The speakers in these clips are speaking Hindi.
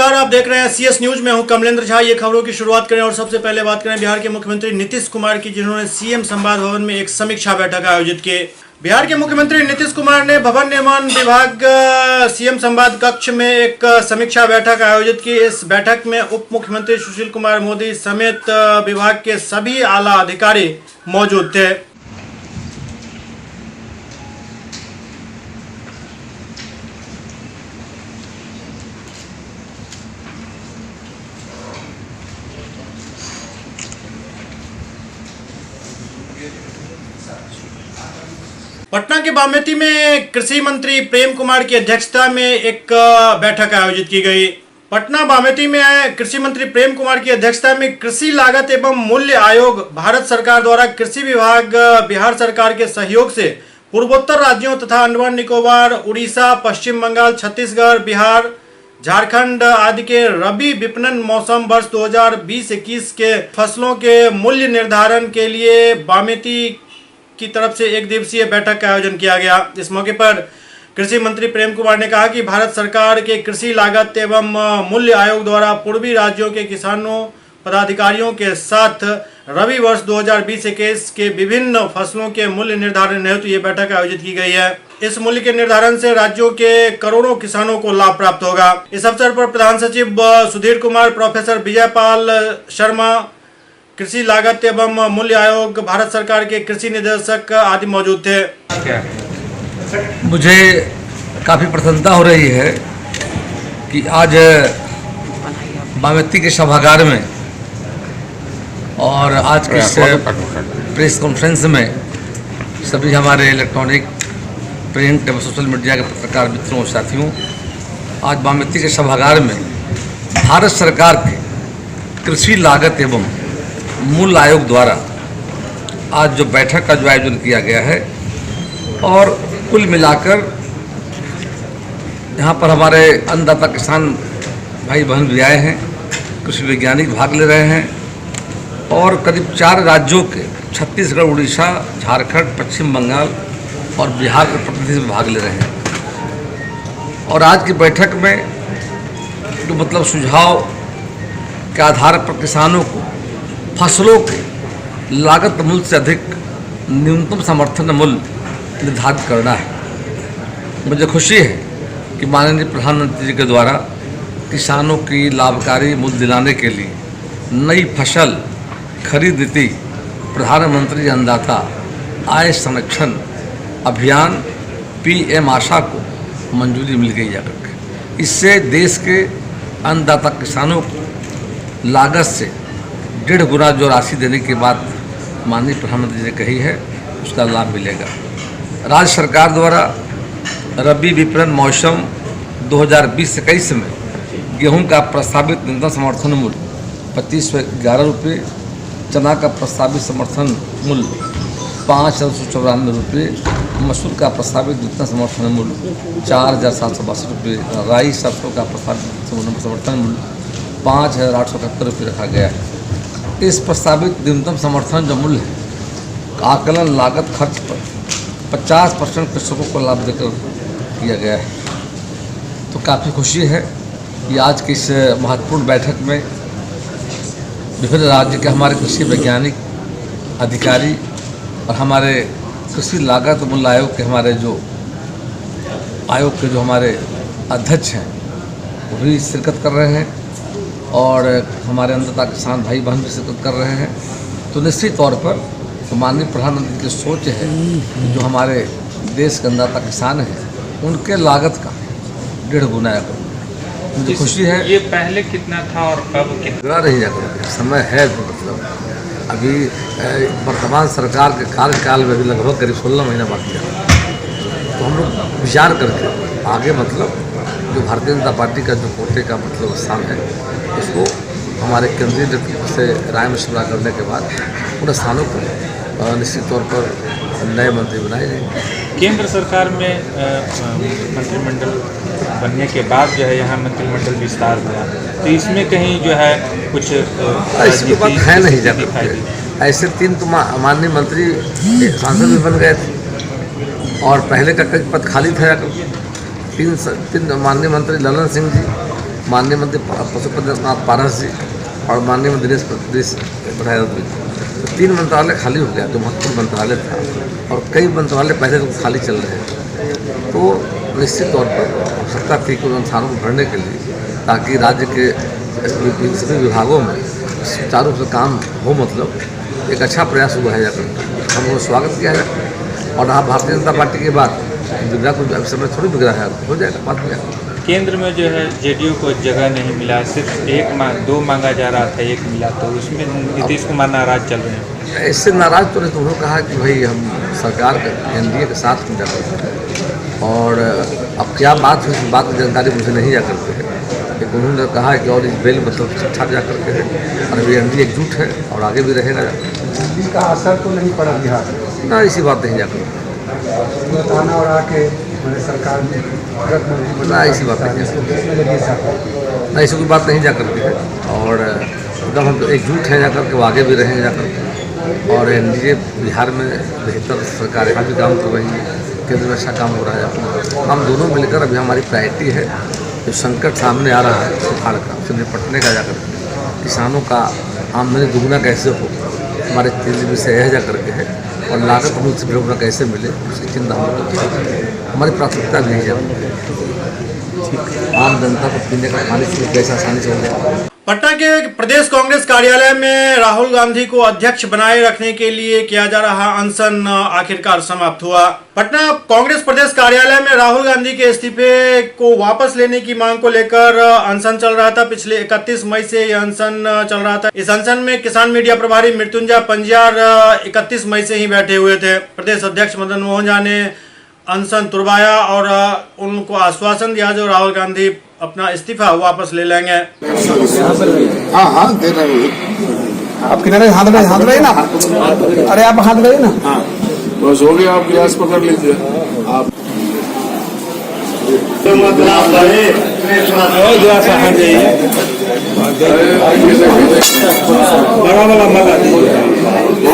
नमस्कार, आप देख रहे हैं सीएस न्यूज। में हूं कमलेंद्र झा। ये खबरों की शुरुआत करें और सबसे पहले बात करें बिहार के मुख्यमंत्री नीतीश कुमार की, जिन्होंने सीएम संवाद भवन में एक समीक्षा बैठक आयोजित की। बिहार के मुख्यमंत्री नीतीश कुमार ने भवन निर्माण विभाग सीएम संवाद कक्ष में एक समीक्षा बैठक आयोजित की। इस बैठक में उप मुख्यमंत्री सुशील कुमार मोदी समेत विभाग के सभी आला अधिकारी मौजूद थे। पटना के बामेती में कृषि मंत्री प्रेम कुमार की अध्यक्षता में एक बैठक आयोजित की गई। पटना बामेती में कृषि मंत्री प्रेम कुमार की अध्यक्षता में कृषि लागत एवं मूल्य आयोग, भारत सरकार द्वारा कृषि विभाग, बिहार सरकार के सहयोग से पूर्वोत्तर राज्यों तथा अंडमान निकोबार, उड़ीसा, पश्चिम बंगाल, छत्तीसगढ़, बिहार, झारखंड आदि के रबी विपणन मौसम वर्ष 2020-21 के फसलों के मूल्य निर्धारण के लिए बामेती की तरफ से एक दिवसीय बैठक का आयोजन किया गया। इस मौके पर कृषि मंत्री प्रेम कुमार ने कहा कि भारत सरकार के कृषि लागत एवं मूल्य आयोग द्वारा पूर्वी राज्यों के किसानों पदाधिकारियों के साथ रबी वर्ष 2020-21 के विभिन्न फसलों के मूल्य निर्धारण हेतु ये बैठक आयोजित की गई है। इस मूल्य के निर्धारण से राज्यों के करोड़ों किसानों को लाभ प्राप्त होगा। इस अवसर पर प्रधान सचिव सुधीर कुमार, प्रोफेसर विजयपाल शर्मा, कृषि लागत एवं मूल्य आयोग, भारत सरकार के कृषि निदेशक आदि मौजूद थे। मुझे काफ़ी प्रसन्नता हो रही है कि आज बामेती के सभागार में और आज के इस प्रेस कॉन्फ्रेंस में सभी हमारे इलेक्ट्रॉनिक, प्रिंट एवं सोशल मीडिया के पत्रकार मित्रों और साथियों, आज बामेती के सभागार में भारत सरकार के कृषि लागत एवं मूल्य आयोग द्वारा आज जो बैठक का जो आयोजन किया गया है, और कुल मिलाकर यहाँ पर हमारे अन्नदाता किसान भाई बहन भी आए हैं, कृषि वैज्ञानिक भाग ले रहे हैं और करीब 4 राज्यों के छत्तीसगढ़, उड़ीसा, झारखंड, पश्चिम बंगाल और बिहार के प्रतिनिधि भाग ले रहे हैं। और आज की बैठक में जो मतलब सुझाव के आधार पर किसानों को फसलों के लागत मूल्य से अधिक न्यूनतम समर्थन मूल्य निर्धारित करना है। मुझे खुशी है कि माननीय प्रधानमंत्री जी के द्वारा किसानों की लाभकारी मूल्य दिलाने के लिए नई फसल खरीद नीति, प्रधानमंत्री अन्नदाता आय संरक्षण अभियान PM आशा को मंजूरी मिल गई जाकर के। इससे देश के अन्नदाता किसानों को लागत से 1.5 गुना जो राशि देने की बात माननीय प्रधानमंत्री जी ने कही है, उसका लाभ मिलेगा। राज्य सरकार द्वारा रबी विपणन मौसम 2020-21 में गेहूं का प्रस्तावित न्यूनतम समर्थन मूल्य 2511 रुपये, चना का प्रस्तावित समर्थन मूल्य 5,794 रुपये, मसूर का प्रस्तावित न्यूनतम समर्थन मूल्य 4,762 रुपये, राई सरसों का प्रस्तावित समर्थन मूल्य 5,871 रुपये रखा गया है। इस प्रस्तावित न्यूनतम समर्थन जो मूल्य है, आकलन लागत खर्च पर 50% कृषकों को लाभ देकर किया गया है। तो काफ़ी खुशी है कि आज की इस महत्वपूर्ण बैठक में विभिन्न राज्य के हमारे कृषि वैज्ञानिक अधिकारी और हमारे कृषि लागत मूल्य आयोग के हमारे जो आयोग के जो हमारे अध्यक्ष हैं वो भी शिरकत कर रहे हैं और हमारे अन्नदाता किसान भाई बहन भी शिरकत कर रहे हैं। तो निश्चित तौर पर तो माननीय प्रधानमंत्री की सोच है कि जो हमारे देश के अन्नदाता किसान हैं उनके लागत का 1.5 गुना है। मुझे खुशी है। ये पहले कितना था और अब कितना रही जाकर समय है। तो मतलब अभी वर्तमान सरकार के कार्यकाल में भी लगभग करीब 16 महीना बाकी है। तो हम लोग विचार करके आगे मतलब जो भारतीय जनता पार्टी का जो कोटे का मतलब स्थान है, उसको हमारे केंद्रीय नेतृत्व से राय मशवरा करने के बाद उन स्थानों पर निश्चित तौर पर नए मंत्री बनाए जाएंगे। केंद्र सरकार में मंत्रिमंडल बनने के बाद जो है यहाँ मंत्रिमंडल विस्तार हुआ, तो इसमें कहीं जो है कुछ इसकी बात है नहीं जाती। ऐसे 3 तो माननीय मंत्री सांसद भी बन गए थे और पहले का कई पद खाली था। 3 माननीय मंत्री ललन सिंह जी माननीय मंत्री पशुपति नाथ पारस जी और माननीय मंत्री दिनेश प्रसाद जी, तो 3 मंत्रालय खाली हो गया जो महत्वपूर्ण मंत्रालय था, और कई मंत्रालय पहले तो खाली चल रहे हैं। तो निश्चित तौर पर आवश्यकता थी कि उन स्थानों को भरने के लिए, ताकि राज्य के सभी विभागों में सुचारू रूप से काम हो, मतलब एक अच्छा प्रयास हुआ है जाकर हम लोग स्वागत किया जाए। और रहा भारतीय जनता पार्टी की बात, बिगड़ा कुछ समय थोड़ी बिगड़ा है, हो जाएगा बात में। केंद्र में जो है जेडीयू को जगह नहीं मिला, सिर्फ 2 मांगा जा रहा था, 1 मिला, तो उसमें नीतीश कुमार नाराज चल रहे हैं। इससे नाराज तो नहीं, तो उन्होंने कहा कि भाई हम सरकार एनडीए के साथ में जाकर, और अब क्या बात है, बात की जानकारी मुझे नहीं जा करते है, लेकिन उन्होंने कहा कि और इस बेल मतलब ठीक ठाक जा करके है, और अभी एनडीए एकजुट है और आगे भी रहेगा। दिल्ली का असर तो नहीं पड़ा बिहार में? ना, इसी बात नहीं जा करते थाना और आके सरकार में ना, इसी बात नहीं ना, ऐसी कोई बात नहीं जा करती है, और एकदम हम एकजुट हैं जाकर के, वो आगे भी रहेंगे जाकर के, और एनडीए बिहार में बेहतर सरकार यहाँ भी काम कर रही है, केंद्र में अच्छा काम हो रहा है। हम दोनों मिलकर अभी हमारी प्रायोरिटी है, जो संकट सामने आ रहा है सुखाड़ का, उससे निपटने का जाकर के, किसानों का आमदनी दुगुना कैसे हो, हमारे तेज विषय यह जा करके है, और लागत मूल्य से दोगुना कैसे मिले, उसकी चिंता हम लोग, हमारी प्राथमिकता भी है। आम जनता को पीने का पानी से कैसे आसानी से हो जाए। पटना के प्रदेश कांग्रेस कार्यालय में राहुल गांधी को अध्यक्ष बनाए रखने के लिए किया जा रहा अनशन आखिरकार समाप्त हुआ। पटना कांग्रेस प्रदेश कार्यालय में राहुल गांधी के इस्तीफे को वापस लेने की मांग को लेकर अनशन चल रहा था। पिछले 31 मई से यह अनशन चल रहा था। इस अनशन में किसान मीडिया प्रभारी मृत्युंजय पंजियार 31 मई से ही बैठे हुए थे। प्रदेश अध्यक्ष मदन मोहन झा ने अनशन तुड़वाया और उनको आश्वासन दिया जो राहुल गांधी अपना इस्तीफा वापस ले लेंगे। हाँ दे रहे हैं। आप किनारे हाथ रहे ना, अरे आप हाथ रहे ना, हाँ बस हो गया, आप गिलास पकड़ लीजिए आप।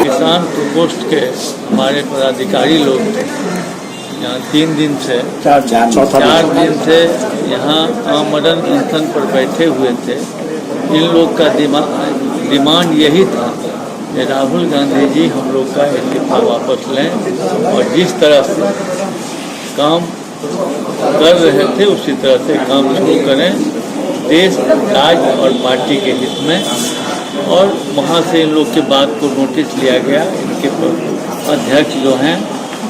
किसान प्रकोष्ठ के हमारे पदाधिकारी लोग यहाँ 3 दिन से 4 दिन से यहाँ आमरण अनशन पर बैठे हुए थे। इन लोग का डिमांड यही था कि राहुल गांधी जी हम लोग का इस्तीफा वापस लें और जिस तरह से काम कर रहे थे उसी तरह से काम शुरू करें, देश, राज्य और पार्टी के हित में। और वहाँ से इन लोग की बात को नोटिस लिया गया। इनके अध्यक्ष जो हैं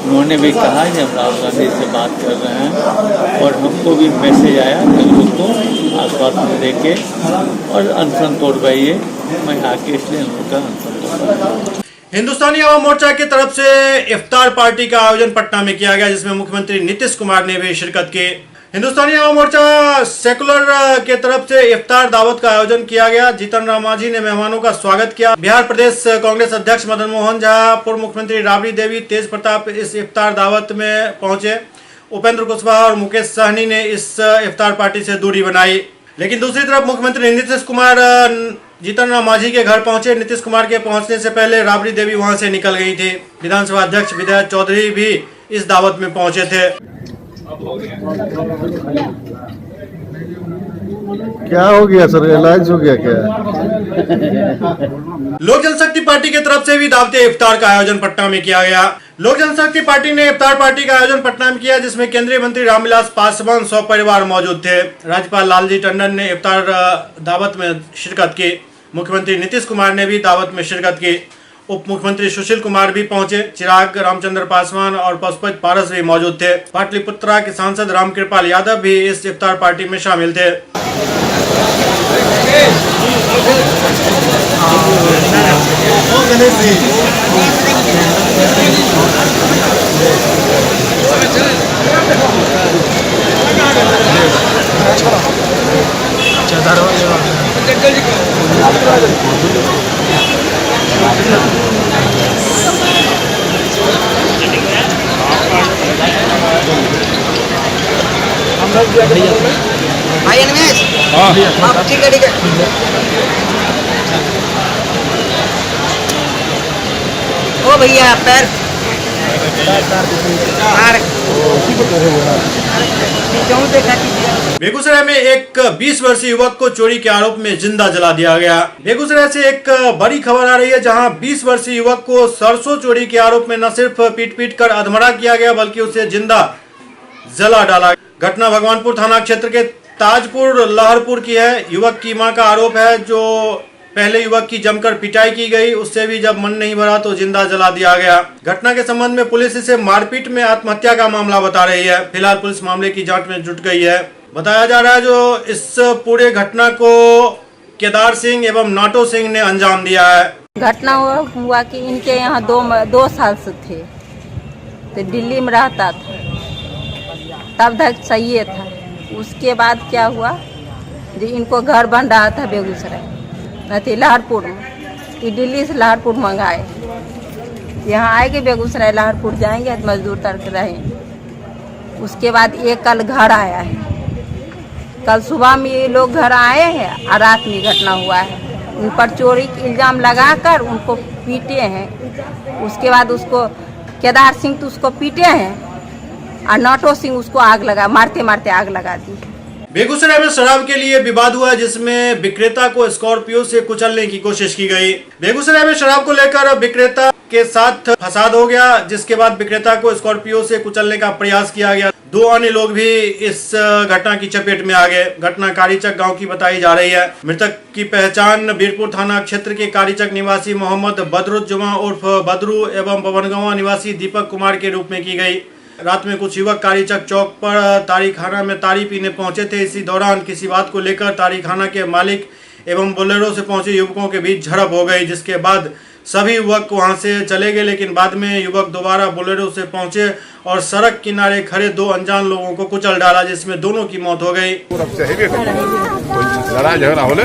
उन्होंने भी कहा कि हम राहुल गांधी से बात कर रहे हैं, और हमको भी मैसेज आया कि लोग को आश्वासन दे के और अनशन तोड़वाइए। मैं आके इसलिए हम लोग का अनशन तोड़वाया। हिंदुस्तानी आवाम मोर्चा की तरफ से इफ्तार पार्टी का आयोजन पटना में किया गया, जिसमें मुख्यमंत्री नीतीश कुमार ने भी शिरकत की। हिंदुस्तानी आवाम मोर्चा सेकुलर के तरफ से इफ्तार दावत का आयोजन किया गया। जीतन राम मांझी ने मेहमानों का स्वागत किया। बिहार प्रदेश कांग्रेस अध्यक्ष मदन मोहन झा, पूर्व मुख्यमंत्री राबड़ी देवी, तेज प्रताप इस इफ्तार दावत में पहुंचे। उपेंद्र कुशवाहा और मुकेश सहनी ने इस इफ्तार पार्टी से दूरी बनाई। लेकिन दूसरी तरफ मुख्यमंत्री नीतीश कुमार जीतन राम मांझी के घर पहुंचे। नीतीश कुमार के पहुंचने से पहले राबड़ी देवी वहां से निकल गई थी। विधानसभा अध्यक्ष विजय चौधरी भी इस दावत में पहुंचे थे। क्या हो गया सर, इलाज हो गया क्या? लोक जनशक्ति पार्टी की तरफ से भी दावते इफ्तार का आयोजन पटना में किया गया। लोक जनशक्ति पार्टी ने इफ्तार पार्टी का आयोजन पटना में किया, जिसमें केंद्रीय मंत्री रामविलास पासवान 100 परिवार मौजूद थे। राज्यपाल लालजी टंडन ने इफ्तार दावत में शिरकत की। मुख्यमंत्री नीतीश कुमार ने भी दावत में शिरकत की। उप मुख्यमंत्री सुशील कुमार भी पहुंचे। चिराग रामचंद्र पासवान और पशुपति पारस भी मौजूद थे। पाटलिपुत्रा के सांसद रामकृपाल यादव भी इस इफ्तार पार्टी में शामिल थे। भाई अनिमेश, हाँ ठीक है। ओ भैया पैर बेगूसराय में एक 20 वर्षीय युवक को चोरी के आरोप में जिंदा जला दिया गया। बेगूसराय से एक बड़ी खबर आ रही है, जहां 20 वर्षीय युवक को सरसों चोरी के आरोप में न सिर्फ पीट कर अधमरा किया गया, बल्कि उसे जिंदा जला डाला। घटना भगवानपुर थाना क्षेत्र के ताजपुर लहरपुर की है। युवक की मां का आरोप है, जो पहले युवक की जमकर पिटाई की गई, उससे भी जब मन नहीं भरा तो जिंदा जला दिया गया। घटना के संबंध में पुलिस इसे मारपीट में आत्महत्या का मामला बता रही है। फिलहाल पुलिस मामले की जांच में जुट गई है। बताया जा रहा है जो इस पूरे घटना को केदार सिंह एवं नाटो सिंह ने अंजाम दिया है। घटना हुआ कि इनके यहाँ दो साल से थे, तो दिल्ली में रहता था, तब तक सही था। उसके बाद क्या हुआ, जो इनको घर बन रहा था बेगूसराय नहीं लहरपुर में, कि दिल्ली से लहरपुर मंगाए, यहाँ आएंगे बेगूसराय लहरपुर जाएंगे मजदूर करके रहेंगे। उसके बाद ये कल घर आया है, कल सुबह में ये लोग घर आए हैं और रात में घटना हुआ है। उन पर चोरी का इल्ज़ाम लगाकर उनको पीटे हैं। उसके बाद उसको केदार सिंह तो उसको पीटे हैं और नाटो सिंह उसको आग लगा, मारते मारते आग लगा दी। बेगूसराय में शराब के लिए विवाद हुआ, जिसमें विक्रेता को स्कॉर्पियो से कुचलने की कोशिश की गई। बेगूसराय में शराब को लेकर विक्रेता के साथ फसाद हो गया, जिसके बाद विक्रेता को स्कॉर्पियो से कुचलने का प्रयास किया गया। 2 अन्य लोग भी इस घटना की चपेट में आ गए। घटना कारीचक गांव की बताई जा रही है। मृतक की पहचान बीरपुर थाना क्षेत्र के कारीचक निवासी मोहम्मद बदरुज्जमा उर्फ बदरू एवं बबनगंवा निवासी दीपक कुमार के रूप में की गई। रात में कुछ युवक कारीचक चौक पर तारीखाना में तारी पीने पहुंचे थे। इसी दौरान किसी बात को लेकर तारीखाना के मालिक एवं बोलेरो से पहुंचे युवकों के बीच झड़प हो गई, जिसके बाद सभी युवक वहां से चले गए। लेकिन बाद में युवक दोबारा बोलेरो से पहुंचे और सड़क किनारे खड़े 2 अनजान लोगों को कुचल डाला, जिसमें दोनों की मौत हो गई। लड़ाई झगड़ा होले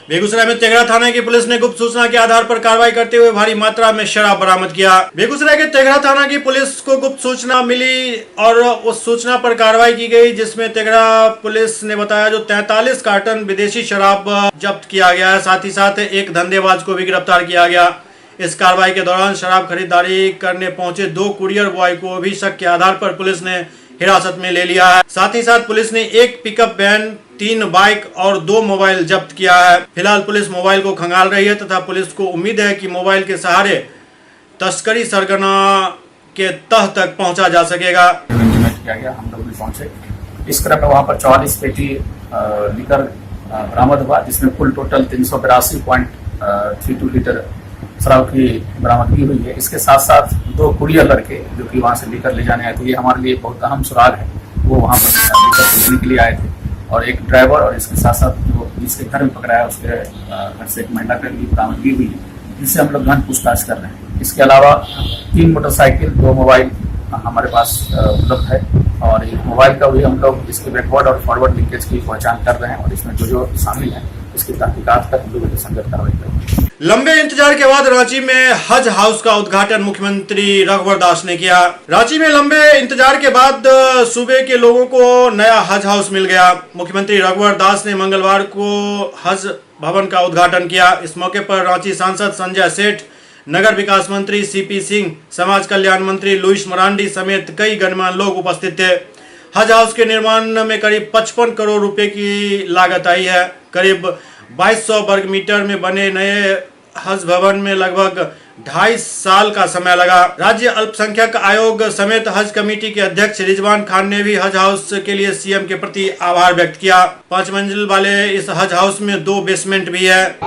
बेगूसराय में तेघड़ा थाना की पुलिस ने गुप्त सूचना के आधार पर कार्रवाई करते हुए भारी मात्रा में शराब बरामद किया। बेगूसराय के तेघड़ा थाना की पुलिस को गुप्त सूचना मिली और उस सूचना पर कार्रवाई की गई, जिसमें तेघड़ा पुलिस ने बताया जो 43 कार्टन विदेशी शराब जब्त किया गया है। साथ ही साथ एक धंधेबाज को भी गिरफ्तार किया गया। इस कार्रवाई के दौरान शराब खरीदारी करने पहुंचे 2 कुरियर बॉय को भी शक के आधार पर पुलिस ने हिरासत में ले लिया है। साथ ही साथ पुलिस ने 1 पिकअप वैन, 3 बाइक और 2 मोबाइल जब्त किया है। फिलहाल पुलिस मोबाइल को खंगाल रही है तथा पुलिस को उम्मीद है कि मोबाइल के सहारे तस्करी सरगना के तह तक पहुंचा जा सकेगा। किया गया, हम लोग भी पहुंचे। इस क्रम में वहां पर 44 पेटी लीकर बरामद हुआ, जिसमें कुल टोटल 382.32 लीटर शराब की बरामदगी हुई है। इसके साथ साथ 2 कुरियर लड़के जो कि वहां से लेकर ले जाने आए थे, ये हमारे लिए बहुत अहम सुराग है, वो वहां पर लेकर भेजने के लिए आए थे। और एक ड्राइवर और इसके साथ साथ जो जिसके घर में पकड़ाया उसके घर से एक महिला की बरामदगी हुई है, जिससे हम लोग गहन पूछताछ कर रहे हैं। इसके अलावा 3 मोटरसाइकिल, 2 मोबाइल हमारे पास उपलब्ध है और एक मोबाइल का भी हम लोग इसके बैकवर्ड और फॉरवर्ड लिंकेज की पहचान कर रहे हैं और इसमें जो शामिल है इसकी तहकीकात कर हम लोग संगत कार्रवाई करेंगे। लंबे इंतजार के बाद रांची में हज हाउस का उद्घाटन मुख्यमंत्री रघुवर दास ने किया। रांची में लंबे इंतजार के बाद सूबे के लोगों को नया हज हाउस मिल गया। मुख्यमंत्री रघुवर दास ने मंगलवार को हज भवन का उद्घाटन किया। इस मौके पर रांची सांसद संजय सेठ, नगर विकास मंत्री सीपी सिंह, समाज कल्याण मंत्री लुइस मरांडी समेत कई गणमान्य लोग उपस्थित थे। हज हाउस के निर्माण में करीब 55 करोड़ रुपए की लागत आई है। करीब 2200 वर्ग मीटर में बने नए हज भवन में लगभग 2.5 साल का समय लगा। राज्य अल्पसंख्यक आयोग समेत हज कमेटी के अध्यक्ष रिजवान खान ने भी हज हाउस के लिए सीएम के प्रति आभार व्यक्त किया। 5 मंजिल वाले इस हज हाउस में 2 बेसमेंट भी है।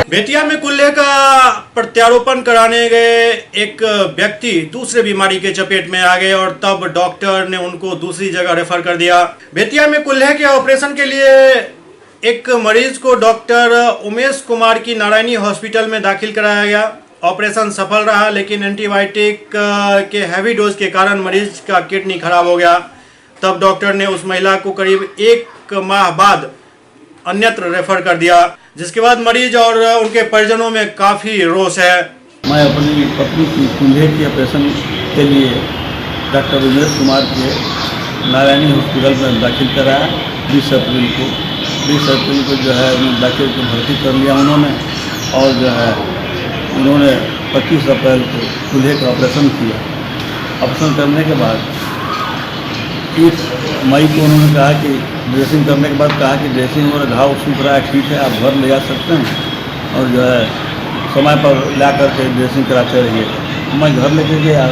बेतिया में कुल्ले का प्रत्यारोपण कराने गए एक व्यक्ति दूसरे बीमारी के चपेट में आ गए और तब डॉक्टर ने उनको दूसरी जगह रेफर कर दिया। बेतिया में कुल्ले के ऑपरेशन के लिए एक मरीज को डॉक्टर उमेश कुमार की नारायणी हॉस्पिटल में दाखिल कराया गया। ऑपरेशन सफल रहा, लेकिन एंटीबायोटिक के हैवी डोज के कारण मरीज का किडनी खराब हो गया। तब डॉक्टर ने उस महिला को करीब 1 माह बाद अन्यत्र रेफर कर दिया, जिसके बाद मरीज और उनके परिजनों में काफ़ी रोष है। मैं अपनी पत्नी की कूल्हे के ऑपरेशन के लिए डॉक्टर उमेश कुमार के नारायणी हॉस्पिटल में दाखिल कराया। 20 अप्रैल को जो है उन्हें दाखिल को भर्ती कर लिया उन्होंने, और जो है उन्होंने 25 अप्रैल को कूल्हे का ऑपरेशन किया। ऑपरेशन करने के बाद 1 मई को उन्होंने कहा कि ड्रेसिंग करने के बाद कहा कि ड्रेसिंग और घाव सूख रहा है, ठीक है, आप घर ले जा सकते हैं और जो है समय पर ला करके ड्रेसिंग कराते रहिए। मैं घर लेके गया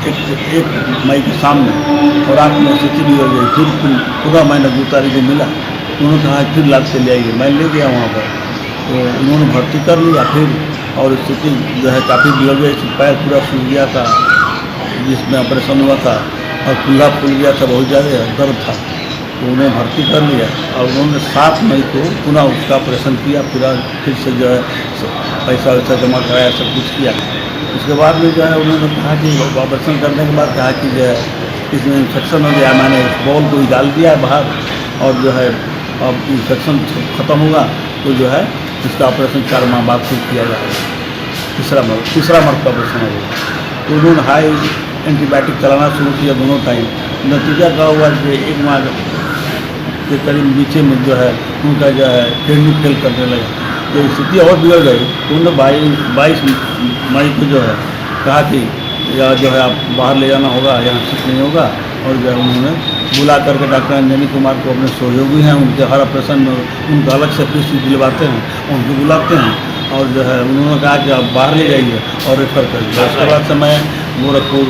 1 मई के शाम में, और रात में स्थिति भी हो गई। फिर पूरा महीना 2 तारीख को मिला, उन्होंने कहा फिर लाद के ले आइए। मैं ले गया वहाँ पर, तो उन्होंने भर्ती कर लिया फिर, और स्थिति जो है काफ़ी बिगड़ गई। पैर पूरा सूख गया था जिसमें ऑपरेशन हुआ था, और खुला फूल गया था, बहुत ज़्यादा दर्द था, तो उन्हें भर्ती कर लिया। और उन्होंने 7 मई को पुनः उसका ऑपरेशन किया, पूरा फिर से जो है पैसा वैसा जमा कराया, सब कुछ किया। उसके बाद में जो है उन्होंने कहा कि ऑपरेशन करने के बाद कहा कि जो है इसमें इन्फेक्शन हो गया। मैंने इस बॉल को निकाल दिया बाहर, और जो है अब इन्फेक्शन ख़त्म होगा तो जो है इसका ऑपरेशन 4 माह बाद फिर किया जाएगा। तीसरा मर्द का ऑपरेशन होगा। तो उन्होंने हाई एंटीबायोटिक चलाना शुरू किया दोनों टाइम। नतीजा क्या हुआ कि 1 माह के करीब नीचे में जो है उनका जो है किडनी फेल करने लगा। तो स्थिति और बिगड़ गई, तो उन्होंने 22 मई को जो है कहा कि या जो है आप बाहर ले जाना होगा, यहाँ ठीक नहीं होगा। और जो है उन्होंने बुला करके डॉक्टर अंजनी कुमार को, अपने सहयोगी हैं उनके, हर ऑपरेशन में उनका अलग से फीस दिलवाते हैं, उनको बुलाते हैं, और जो है उन्होंने कहा कि आप बाहर ले जाइए और रेफर करिए। उसके बाद से मैं गोरखपुर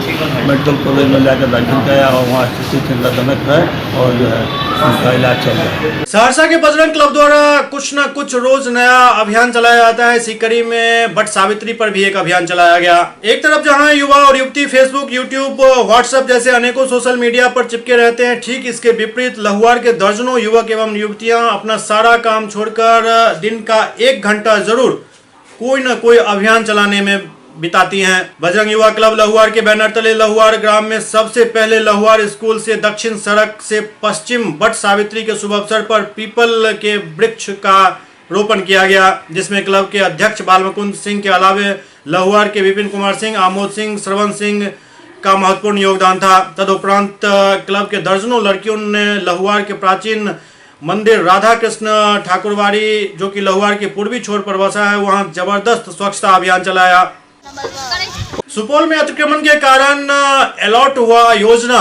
मेडिकल कॉलेज में जाकर दाखिल किया, और वहाँ स्थिति चिंताजनक है, और जो है उनका इलाज चल रहा है। सहरसा के बजरंग क्लब द्वारा कुछ न कुछ रोज नया अभियान चलाया जाता है। इसी कड़ी में वट सावित्री पर भी एक अभियान चलाया गया। एक तरफ जहां युवा और युवती फेसबुक, यूट्यूब, व्हाट्सएप जैसे अनेकों सोशल मीडिया पर चिपके रहते हैं, ठीक इसके विपरीत लहुआर के दर्जनों युवक एवं युवतियां अपना सारा काम छोड़कर दिन का 1 घंटा जरूर कोई न कोई अभियान चलाने में बिताती हैं। बजरंग युवा क्लब लहुआर के बैनर तले लहुआर ग्राम में सबसे पहले लहुआर स्कूल से दक्षिण सड़क से पश्चिम वट सावित्री के शुभ अवसर पर पीपल के वृक्ष का रोपण किया गया, जिसमें क्लब के अध्यक्ष बालमुकुंद सिंह के अलावे लहुआर के विपिन कुमार सिंह, आमोद सिंह, श्रवण सिंह का महत्वपूर्ण योगदान था। तदुपरांत क्लब के दर्जनों लड़कियों ने लहुआर के प्राचीन मंदिर राधा कृष्ण ठाकुरवाड़ी, जो कि लहुआर के पूर्वी छोर पर बसा है, वहां जबरदस्त स्वच्छता अभियान चलाया। सुपौल में अतिक्रमण के कारण अलॉट हुआ योजना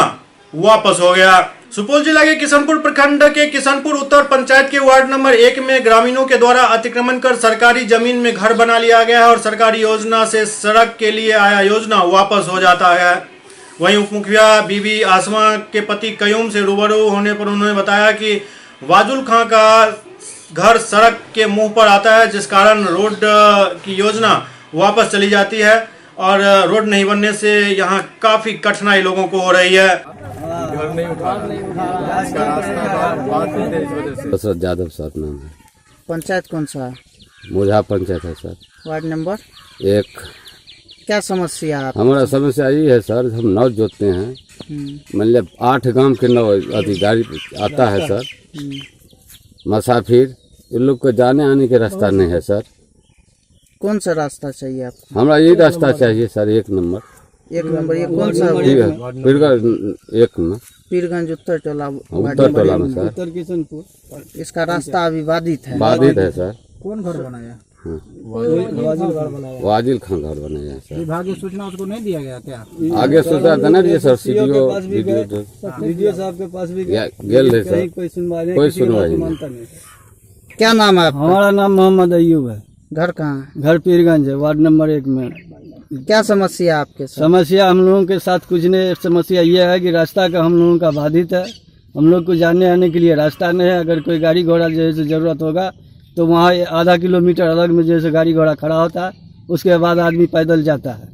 वापस हो गया। सुपौल जिला के किशनपुर प्रखंड के किशनपुर उत्तर पंचायत के वार्ड नंबर 1 में ग्रामीणों के द्वारा अतिक्रमण कर सरकारी जमीन में घर बना लिया गया है, और सरकारी योजना से सड़क के लिए आया योजना वापस हो जाता है। वहीं उप मुखिया बीबी आसमा के पति कयूम से रूबरू होने पर उन्होंने बताया कि वाजुल खां का घर सड़क के मुंह पर आता है, जिस कारण रोड की योजना वापस चली जाती है, और रोड नहीं बनने से यहाँ काफी कठिनाई लोगों को हो रही है। दशरथ यादव सर नाम है। पंचायत कौन सा है? मोझा पंचायत है सर। Ward number 1। क्या समस्या है? हमारा समस्या ये है सर, हम नौ जोतते हैं, मतलब 8 गांव के 9 अधिकारी आता है सर, मुसाफिर, इन लोग को जाने आने के रास्ता नहीं है सर। कौन सा रास्ता चाहिए आपको? हमरा ये रास्ता चाहिए सर, 1 नंबर। 1 नंबर ये कौन सा? पीरगंज 1 में, पीरगंज उत्तर टोला में सर। उत्तर किशनपुर। इसका रास्ता अभी बाधित है। बाधित है सर। कौन घर बनाया? वाजिल खां घर बनाया सर। विभागीय सूचना उसको नहीं दिया गया क्या? आगे सूचना देना दिए सर, सीडीओ वीडियो साहब के पास भी गेल रहे सर, कोई सुनवाई नहीं। क्या नाम है आपका? हमारा नाम मोहम्मद अयूब है। घर कहाँ है? घर पीरगंज है, वार्ड नंबर 1 में। क्या समस्या आपके साथ? समस्या हम लोगों के साथ कुछ नहीं, समस्या ये है कि रास्ता का हम लोगों का बाधित है। हम लोग को जाने आने के लिए रास्ता नहीं है। अगर कोई गाड़ी घोड़ा जैसे ज़रूरत होगा तो वहाँ आधा किलोमीटर अलग में जैसे गाड़ी घोड़ा खड़ा होता है, उसके बाद आदमी पैदल जाता है।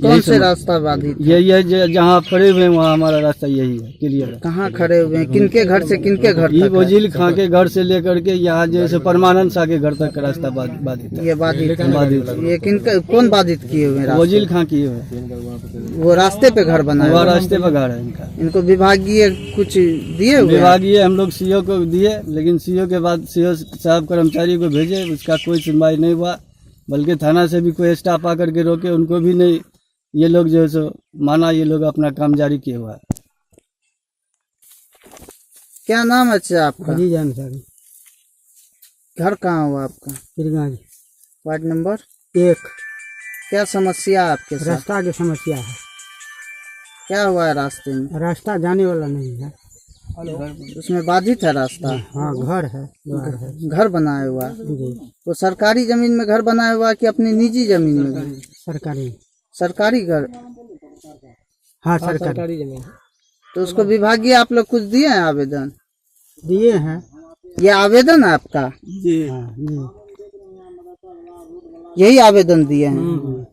कौन से रास्ता बाधित? यही है जहाँ खड़े हुए हैं वहाँ हमारा रास्ता यही है, क्लियर है। कहाँ खड़े हुए हैं? किनके घर से किनके घर ये तक है? वजील खां के घर से लेकर के यहाँ जैसे परमानंद शाह के घर तक का रास्ता बाधित है। ये बाधित बाधित ये किनका कौन बाधित किए हुए हैं? वजील खां किए हुए, वो रास्ते पे घर बनाए वह हुए हैं? रास्ते पर घर है इनका। इनको विभागीय कुछ दिए हुए हैं? विभागीय हम लोग सीओ को दिए, लेकिन सीओ के बाद सीओ साहब कर्मचारी को भेजे, उसका कोई सुनवाई नहीं हुआ। बल्कि थाना से भी कोई स्टाफ आकर के रोके, उनको भी नहीं। ये लोग जो है सो माना, ये लोग अपना काम जारी किए हुआ है। क्या नाम है अच्छा आपका? जी जानकारी। घर कहाँ हुआ आपका? Pirganj, ward number 1। क्या समस्या है आपके साथ? रास्ता की समस्या है। क्या हुआ है रास्ते में? रास्ता जाने वाला नहीं है। उसमें बाधित है रास्ता? हाँ, घर है, द्वार है। घर बनाया हुआ है? जी, वो सरकारी जमीन में घर बनाया हुआ है कि अपनी निजी जमीन में? सरकारी। सरकारी घर? हाँ, सरकारी जमीन। तो उसको विभागीय आप लोग कुछ दिए हैं आवेदन? दिए हैं। ये आवेदन है आपका? जी। यही आवेदन दिए हैं?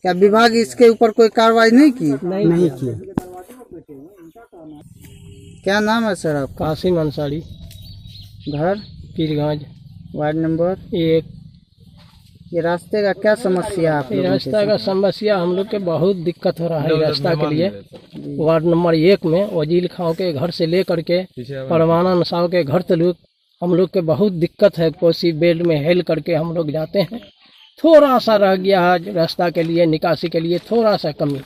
क्या विभाग इसके ऊपर कोई कार्रवाई नहीं की? नहीं की। क्या नाम है सर आपका? कासिम अंसारी। घर? Pirganj, ward number 1। ये रास्ते का क्या समस्या है आप लोगों के रास्ता का समस्या हम लोग के बहुत दिक्कत हो रहा है रास्ता के लिए। वार्ड नंबर 1 में वजील खां के घर से लेकर के परमानंद शाह के घर तक हम लोग के बहुत दिक्कत है। कोसी बेल्ट में हेल करके हम लोग जाते हैं। थोड़ा सा रह गया है रास्ता के लिए, निकासी के लिए थोड़ा सा कमी।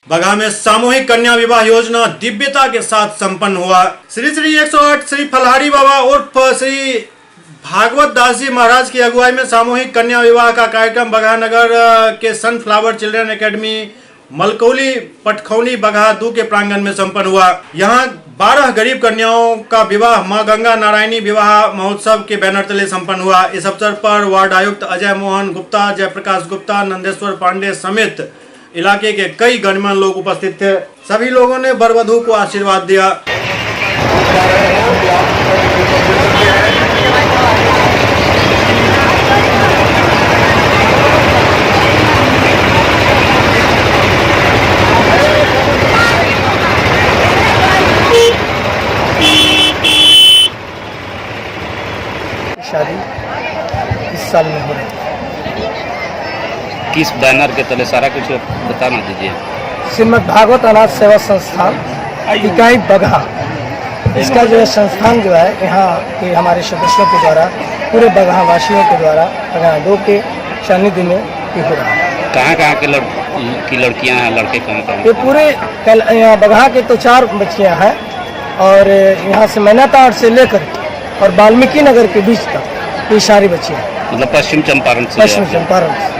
बगहा में सामूहिक कन्या विवाह योजना दिव्यता के साथ संपन्न हुआ। श्री 108 श्री फलहारी बाबा उर्फ श्री भागवत दास जी महाराज की अगुवाई में सामूहिक कन्या विवाह का कार्यक्रम बगहा नगर के sunflower children academy Malkauli पटखौनी Bagaha 2 के प्रांगण में संपन्न हुआ। यहाँ 12 गरीब कन्याओं का विवाह मां गंगा नारायणी विवाह महोत्सव के बैनर तले संपन्न हुआ। इस अवसर पर वार्ड आयुक्त अजय मोहन गुप्ता, जयप्रकाश गुप्ता, नंदेश्वर पांडे समेत इलाके के कई गणमान्य लोग उपस्थित थे। सभी लोगों ने वर वधू को आशीर्वाद दिया। शादी इस साल में हो रही है। किस बैनर के तले सारा कुछ बताना दीजिए। श्रीमद् भागवत अनाथ सेवा संस्थान इकाई बगहा, इसका जो है संस्थान जो है यहाँ के हमारे सदस्यों के द्वारा, पूरे बगहा वासियों के द्वारा बगहा 2 के सानिध्य में ये हो रहा है। कहाँ की लड़कियाँ हैं, लड़के कहाँ? ये पूरे यहाँ बगहा के तो 4 बच्चियाँ हैं और यहाँ से मैनाताड़ से लेकर और वाल्मीकि नगर के बीच तक ये सारी बच्चियाँ, मतलब पश्चिम चंपारण से। पश्चिम चंपारण।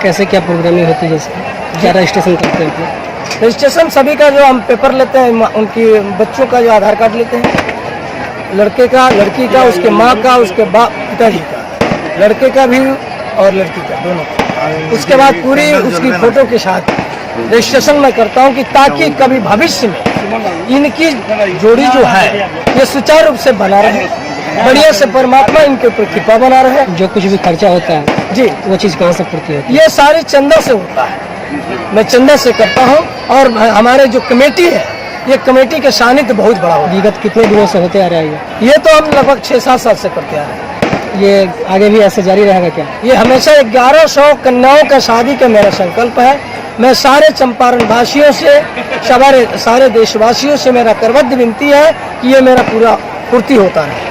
कैसे क्या प्रोग्रामिंग होती है? जैसे क्या रजिस्ट्रेशन करते हैं? रजिस्ट्रेशन सभी का जो हम पेपर लेते हैं, उनकी बच्चों का जो आधार कार्ड लेते हैं, लड़के का, लड़की का, उसके माँ का, उसके बाप पिताजी का, लड़के का भी और लड़की का दोनों का। उसके बाद पूरी उसकी फोटो के साथ रजिस्ट्रेशन मैं करता हूँ कि ताकि कभी भविष्य में इनकी जोड़ी जो है ये सुचारू रूप से बना रहे, बढ़िया से परमात्मा इनके ऊपर कृपा बना रहे। जो कुछ भी खर्चा होता है जी, वो चीज़ कहाँ से पड़ती है? ये सारी चंदा से होता है। मैं चंदा से करता हूँ और हमारे जो कमेटी है, ये कमेटी के सानिध्य बहुत बड़ा होगा। विगत कितने दिनों से होते आ रहा है ये तो हम लगभग 6-7 साल से करते आ रहे हैं। ये आगे भी ऐसे जारी रहेगा क्या? ये हमेशा 1100 कन्याओं का शादी का मेरा संकल्प है। मैं सारे चंपारण वासियों से, सारे देशवासियों से मेरा करबद्ध विनती है कि ये मेरा पूरा पूर्ति होता है।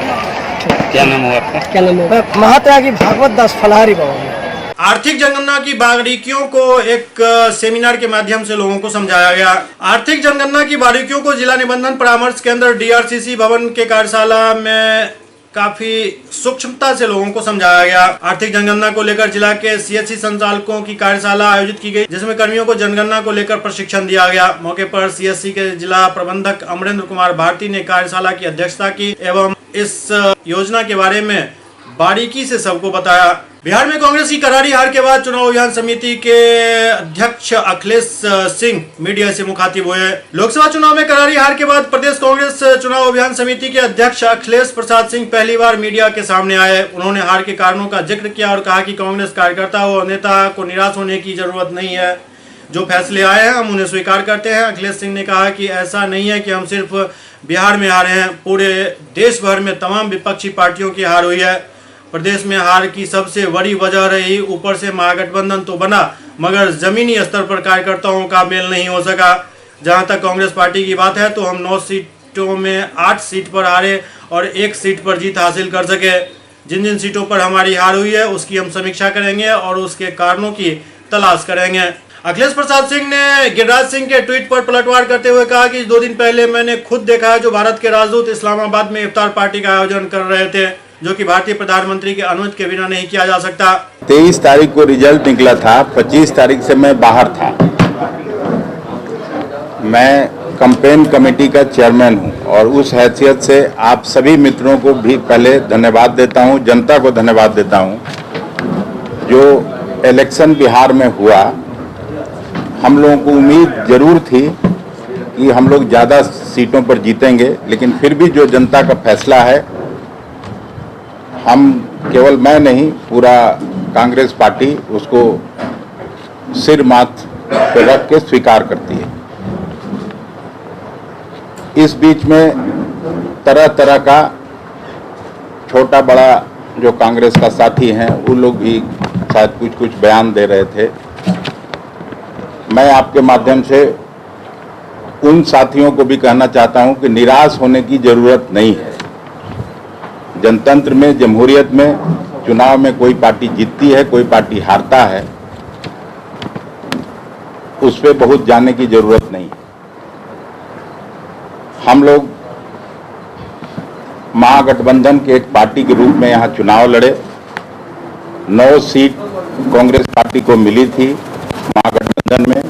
क्या नाम हुआ आपका? क्या नाम है? महात्यागी भागवत दास फलहारी बाबा। आर्थिक जनगणना की बारीकियों को एक सेमिनार के माध्यम से लोगों को समझाया गया। आर्थिक जनगणना की बारीकियों को जिला निबंधन परामर्श केंद्र DRCC भवन के कार्यशाला में काफी सूक्ष्मता से लोगों को समझाया गया। आर्थिक जनगणना को लेकर जिला के CSC संचालकों की कार्यशाला आयोजित की गई, जिसमें कर्मियों को जनगणना को लेकर प्रशिक्षण दिया गया। मौके पर CSC के जिला प्रबंधक अमरेंद्र कुमार भारती ने कार्यशाला की अध्यक्षता की एवं इस योजना के बारे में बारीकी से सबको बताया। बिहार में कांग्रेस की करारी हार के बाद चुनाव अभियान समिति के अध्यक्ष अखिलेश सिंह मीडिया से मुखातिब हुए। लोकसभा चुनाव में करारी हार के बाद प्रदेश कांग्रेस चुनाव अभियान समिति के अध्यक्ष अखिलेश प्रसाद सिंह पहली बार मीडिया के सामने आए। उन्होंने हार के कारणों का जिक्र किया और कहा कि कांग्रेस कार्यकर्ता व नेता को निराश होने की जरूरत नहीं है। जो फैसले आए हैं हम उन्हें स्वीकार करते हैं। अखिलेश सिंह ने कहा कि ऐसा नहीं है कि हम सिर्फ बिहार में हारे हैं, पूरे देश भर में तमाम विपक्षी पार्टियों की हार हुई है। प्रदेश में हार की सबसे बड़ी वजह रही, ऊपर से महागठबंधन तो बना मगर जमीनी स्तर पर कार्यकर्ताओं का मेल नहीं हो सका। जहां तक कांग्रेस पार्टी की बात है तो हम 9 सीटों में 8 सीट पर हारे और 1 सीट पर जीत हासिल कर सके। जिन जिन सीटों पर हमारी हार हुई है उसकी हम समीक्षा करेंगे और उसके कारणों की तलाश करेंगे। अखिलेश प्रसाद सिंह ने गिरिराज सिंह के ट्वीट पर पलटवार करते हुए कहा कि 2 दिन पहले मैंने खुद देखा है जो भारत के राजदूत इस्लामाबाद में इफ्तार पार्टी का आयोजन कर रहे थे, जो कि भारतीय प्रधानमंत्री की अनुमति के बिना नहीं किया जा सकता। 23 तारीख को रिजल्ट निकला था, 25 तारीख से मैं बाहर था। मैं कैंपेन कमेटी का चेयरमैन हूं और उस हैसियत से आप सभी मित्रों को भी पहले धन्यवाद देता हूं, जनता को धन्यवाद देता हूं। जो इलेक्शन बिहार में हुआ, हम लोगों को उम्मीद जरूर थी कि हम लोग ज़्यादा सीटों पर जीतेंगे, लेकिन फिर भी जो जनता का फैसला है, हम केवल मैं नहीं पूरा कांग्रेस पार्टी उसको सिर माथ पर रख के स्वीकार करती है। इस बीच में तरह तरह का छोटा बड़ा जो कांग्रेस का साथी हैं वो लोग भी शायद कुछ कुछ बयान दे रहे थे। मैं आपके माध्यम से उन साथियों को भी कहना चाहता हूं कि निराश होने की जरूरत नहीं है। जनतंत्र में, जमहूरियत में, चुनाव में कोई पार्टी जीतती है, कोई पार्टी हारता है, उस पर बहुत जाने की जरूरत नहीं है। हम लोग महागठबंधन के एक पार्टी के रूप में यहाँ चुनाव लड़े। 9 सीट कांग्रेस पार्टी को मिली थी महागठबंधन में,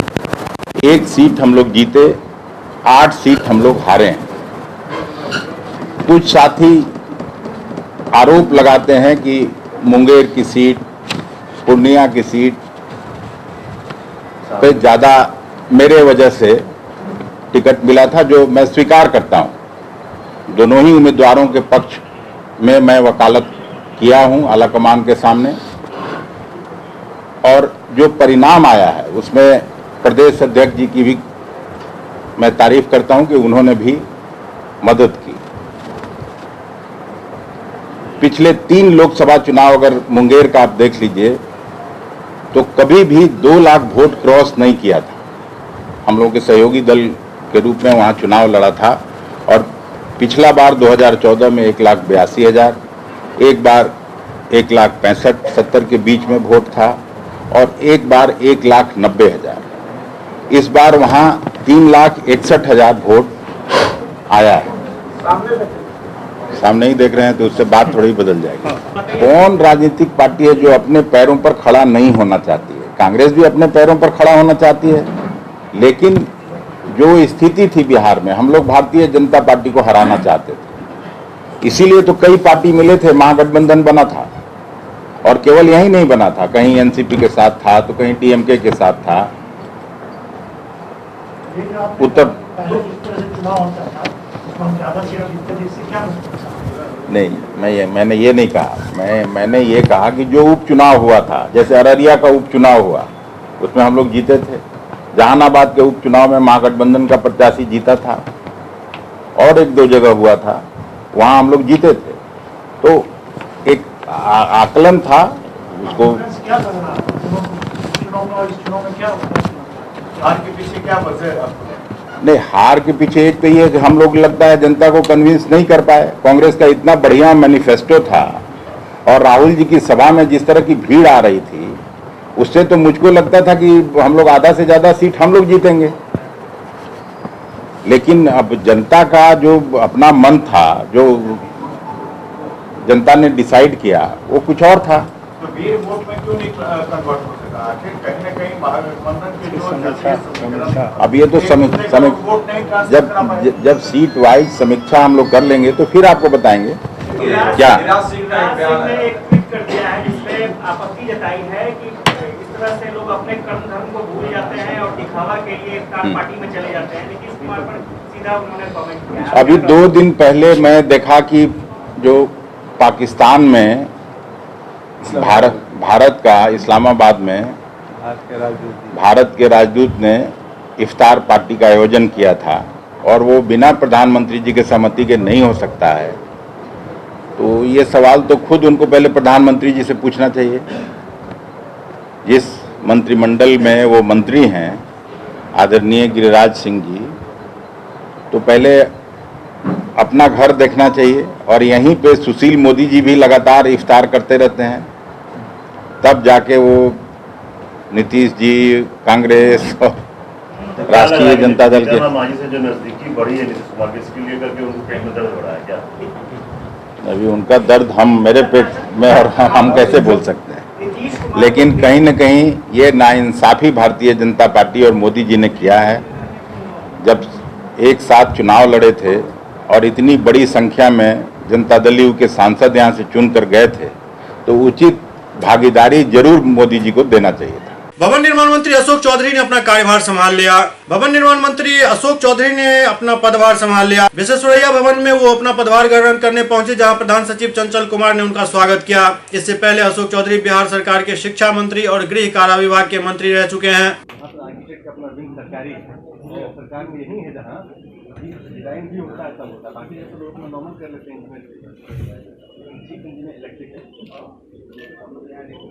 1 सीट हम लोग जीते, 8 सीट हम लोग हारे हैं। कुछ साथी आरोप लगाते हैं कि मुंगेर की सीट, पूर्णिया की सीट पे ज़्यादा मेरे वजह से टिकट मिला था, जो मैं स्वीकार करता हूं। दोनों ही उम्मीदवारों के पक्ष में मैं वकालत किया हूं आलाकमान के सामने, और जो परिणाम आया है उसमें प्रदेश अध्यक्ष जी की भी मैं तारीफ करता हूं कि उन्होंने भी मदद की। पिछले 3 लोकसभा चुनाव अगर मुंगेर का आप देख लीजिए तो कभी भी 2 लाख वोट क्रॉस नहीं किया था। हम लोगों के सहयोगी दल के रूप में वहां चुनाव लड़ा था, और पिछला बार 2014 में 1,82,000, एक बार 1,65,70 के बीच में वोट था, और एक बार 1,90,000। इस बार वहां 3,61,000 वोट आया है। सामने ही देख रहे हैं तो उससे बात थोड़ी बदल जाएगी। कौन राजनीतिक पार्टी है जो अपने पैरों पर खड़ा नहीं होना चाहती है? कांग्रेस भी अपने पैरों पर खड़ा होना चाहती है, लेकिन जो स्थिति थी बिहार में, हम लोग भारतीय जनता पार्टी को हराना चाहते थे। इसीलिए तो कई पार्टी मिले थे, महागठबंधन बना था, और केवल यही नहीं बना था, कहीं एनसीपी के साथ था तो कहीं टीएमके के साथ था। उत्तर नहीं, मैंने ये नहीं कहा। मैंने ये कहा कि जो उपचुनाव हुआ था, जैसे अररिया का उपचुनाव हुआ उसमें हम लोग जीते थे, जहानाबाद के उपचुनाव में महागठबंधन का प्रत्याशी जीता था, और 1-2 जगह हुआ था वहां हम लोग जीते थे। तो एक आकलन था उसको। नहीं, हार के पीछे एक तो ये कि हम लोग लगता है जनता को कन्विंस नहीं कर पाए। कांग्रेस का इतना बढ़िया मैनिफेस्टो था, और राहुल जी की सभा में जिस तरह की भीड़ आ रही थी, उससे तो मुझको लगता था कि हम लोग आधा से ज्यादा सीट हम लोग जीतेंगे। लेकिन अब जनता का जो अपना मन था, जो जनता ने डिसाइड किया, वो कुछ और था। तो वीर वोट में क्यों नहीं कन्वर्ट हो सका? आखिर कहीं ना कहीं महागठबंधन के जो अब ये तो जब सीट वाइज समीक्षा हम लोग कर लेंगे तो फिर आपको बताएंगे। क्या गिरिराज सिंह ने एक ट्वीट कर दिया है जिसमें आपत्ति जताई है कि इस तरह से लोग अपने कर्म धर्म को भूल जाते हैं और दिखावा के लिए इफ्तार पार्टी में चले जाते हैं। नीतीश कुमार पर सीधा उन्होंने कमेंट किया। अभी 2 दिन पहले मैं देखा कि जो पाकिस्तान में भारत का इस्लामाबाद में भारत के राजदूत ने इफ्तार पार्टी का आयोजन किया था और वो बिना प्रधानमंत्री जी के सहमति के नहीं हो सकता है। तो ये सवाल तो खुद उनको पहले प्रधानमंत्री जी से पूछना चाहिए। जिस मंत्रिमंडल में वो मंत्री हैं आदरणीय गिरिराज सिंह जी, तो पहले अपना घर देखना चाहिए। और यहीं पे सुशील मोदी जी भी लगातार इफ्तार करते रहते हैं, तब जाके वो नीतीश जी, कांग्रेस और राष्ट्रीय जनता दल के मांझी से जो नजदीकी बढ़ी है नीतीश कुमार के, इसके लिए करके उनको पेट में दर्द हो रहा है क्या? अभी उनका दर्द हम मेरे पेट में और हम कैसे बोल सकते हैं। लेकिन कहीं न कहीं ये नाइंसाफ़ी भारतीय जनता पार्टी और मोदी जी ने किया है। जब एक साथ चुनाव लड़े थे और इतनी बड़ी संख्या में जनता दल यू के सांसद यहाँ से चुन कर गए थे, तो उचित भागीदारी जरूर मोदी जी को देना चाहिए था। भवन निर्माण मंत्री अशोक चौधरी ने अपना कार्यभार संभाल लिया। भवन निर्माण मंत्री अशोक चौधरी ने अपना पदभार संभाल लिया। विश्वेश्वरैया भवन में वो अपना पदभार ग्रहण करने पहुंचे, जहां प्रधान सचिव चंचल कुमार ने उनका स्वागत किया। इससे पहले अशोक चौधरी बिहार सरकार के शिक्षा मंत्री और गृह कारा विभाग के मंत्री रह चुके हैं। सरकार में यही है जहाँ डिजाइन भी होता है, सब होता है, बाकी जैसे लोग नॉर्मल कर लेते हैं। चीफ इंजीनियर इलेक्ट्रिक है,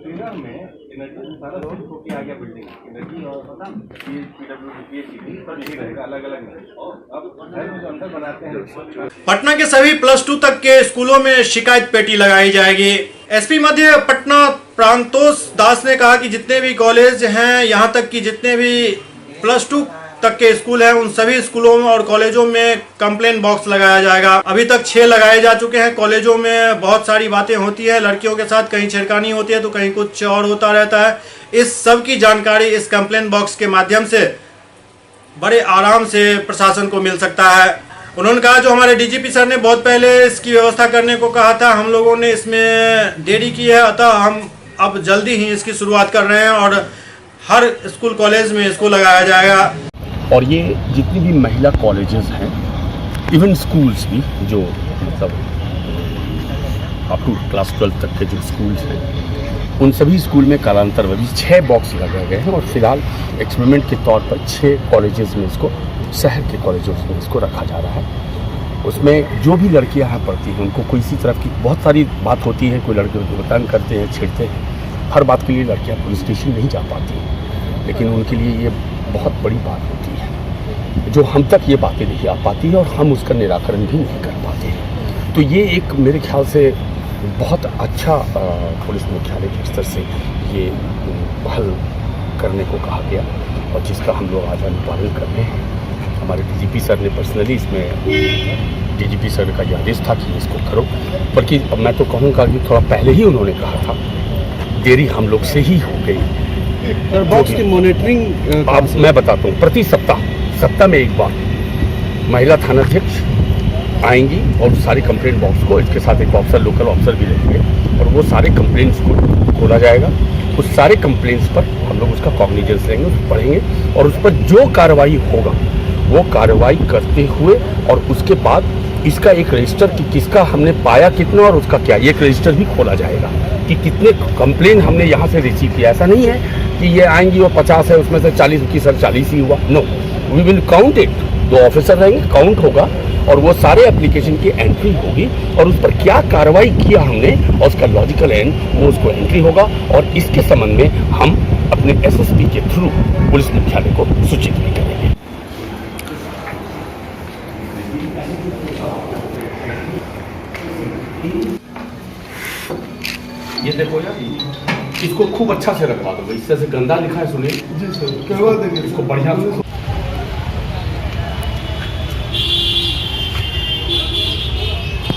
ट्रेनर में एनर्जी सारा रोड छोटी आ गया बिल्डिंग, एनर्जी और पता पीडब्ल्यूडी सब यही रहेगा, अलग अलग नहीं। अब घर में जो अंदर बनाते हैं। पटना के सभी +2 तक के स्कूलों में शिकायत पेटी लगाई जाएगी। एसपी मध्य पटना प्रांतोष दास ने कहा कि जितने भी कॉलेज हैं, यहाँ तक कि जितने भी +2 तक के स्कूल हैं, उन सभी स्कूलों में और कॉलेजों में कंप्लेन बॉक्स लगाया जाएगा। अभी तक 6 लगाए जा चुके हैं। कॉलेजों में बहुत सारी बातें होती है, लड़कियों के साथ कहीं छेड़खानी होती है तो कहीं कुछ और होता रहता है। इस सब की जानकारी इस कंप्लेन बॉक्स के माध्यम से बड़े आराम से प्रशासन को मिल सकता है। उन्होंने कहा जो हमारे डीजीपी सर ने बहुत पहले इसकी व्यवस्था करने को कहा था, हम लोगों ने इसमें देरी की है, अतः हम अब जल्दी ही इसकी शुरुआत कर रहे हैं और हर स्कूल कॉलेज में इसको लगाया जाएगा। और ये जितनी भी महिला कॉलेजेस हैं, इवन स्कूल्स भी, जो मतलब अप टू क्लास 12 तक के जो स्कूल्स हैं, उन सभी स्कूल में कालांतर में 6 बॉक्स लगाए गए हैं और फिलहाल एक्सपेरिमेंट के तौर पर 6 कॉलेजेस में इसको, शहर के कॉलेजेस में इसको रखा जा रहा है। उसमें जो भी लड़कियां यहाँ पढ़ती हैं उनको कोई इसी तरफ की बहुत सारी बात होती है, कोई लड़के को तंग करते हैं, छेड़ते हैं। हर बात के लिए लड़कियाँ पुलिस स्टेशन नहीं जा पाती हैं, लेकिन उनके लिए ये बहुत बड़ी बात होती है जो हम तक ये बातें नहीं आ पाती है और हम उसका निराकरण भी नहीं कर पाते हैं। तो ये एक मेरे ख्याल से बहुत अच्छा पुलिस मुख्यालय के स्तर से ये पहल करने को कहा गया और जिसका हम लोग आज अनुपालन कर रहे हैं। हमारे डीजीपी सर ने पर्सनली इसमें, डीजीपी सर का ये आदेश था कि इसको करो, बल्कि मैं तो कहूँगा कि थोड़ा पहले ही उन्होंने कहा था, देरी हम लोग से ही हो गई। बॉक्स की मॉनिटरिंग आप मैं बताता हूँ, प्रति सप्ताह में एक बार महिला थानाध्यक्ष आएंगी और सारे कंप्लेंट बॉक्स को, इसके साथ एक ऑफिसर, लोकल ऑफिसर भी रहेंगे और वो सारे कंप्लेंट्स को खोला जाएगा। उस सारे कंप्लेंट्स पर हम लोग उसका कॉग्निजेंस लेंगे, उसको पढ़ेंगे और उस पर जो कार्रवाई होगा वो कार्रवाई करते हुए और उसके बाद इसका एक रजिस्टर कि किसका हमने पाया कितना और उसका क्या, एक रजिस्टर भी खोला जाएगा कि कितने कंप्लेन हमने यहाँ से रिसीव किया। ऐसा नहीं है कि ये आएंगी वो 50 है उसमें से 40 की सर 40 ही हुआ, no, we will count it. 2 officer रहेंगे, काउंट होगा और वो सारे एप्लीकेशन की एंट्री होगी और उस पर क्या कार्रवाई किया हमने और उसका लॉजिकल एंड वो उसको एंट्री होगा और इसके संबंध में हम अपने एसएसपी के थ्रू पुलिस मुख्यालय को सूचित भी करेंगे। ये देखो यार, इसको खूब अच्छा से रखवा दो, इस तरह से गंदा लिखा है, सुनिए जी सर, करवा देंगे इसको बढ़िया से।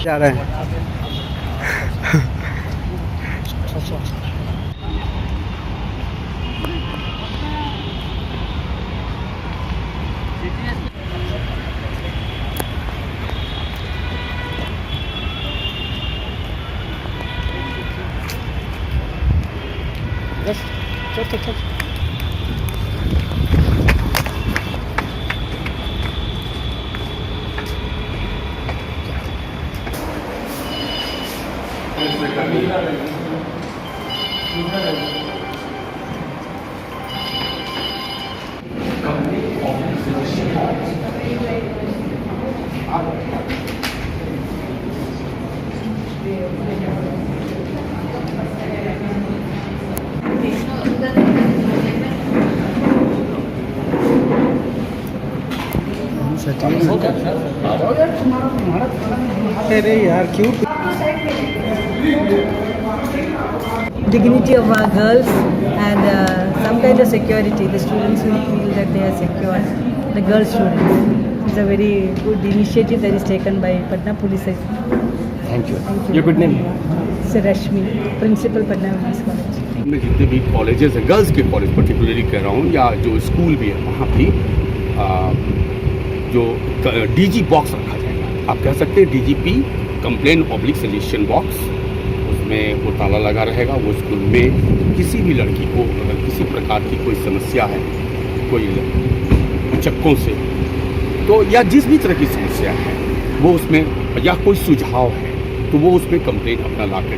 जा रहे हैं अरे यार क्यों dignity of our girls and some kind of security. The students will feel that they are secure. The girl students. It's a very good initiative that is taken by Patna Police. Thank you. Your good name? Sir Rashmi, Principal Patna Women's College. में जितने भी कॉलेजेस हैं, गर्ल्स के कॉलेज पर्टिकुलरली कह रहा हूँ, या जो स्कूल भी है वहाँ भी जो डीजी बॉक्स रखा जाएगा। आप कह सकते हैं DGP complain oblique solution box, उसमें वो ताला लगा रहेगा। वो स्कूल में किसी भी लड़की को अगर किसी प्रकार की कोई समस्या है, कोई चक्कों से तो या जिस भी तरह की समस्या है वो उसमें, या कोई सुझाव है तो वो उसमें कंप्लेन अपना ला के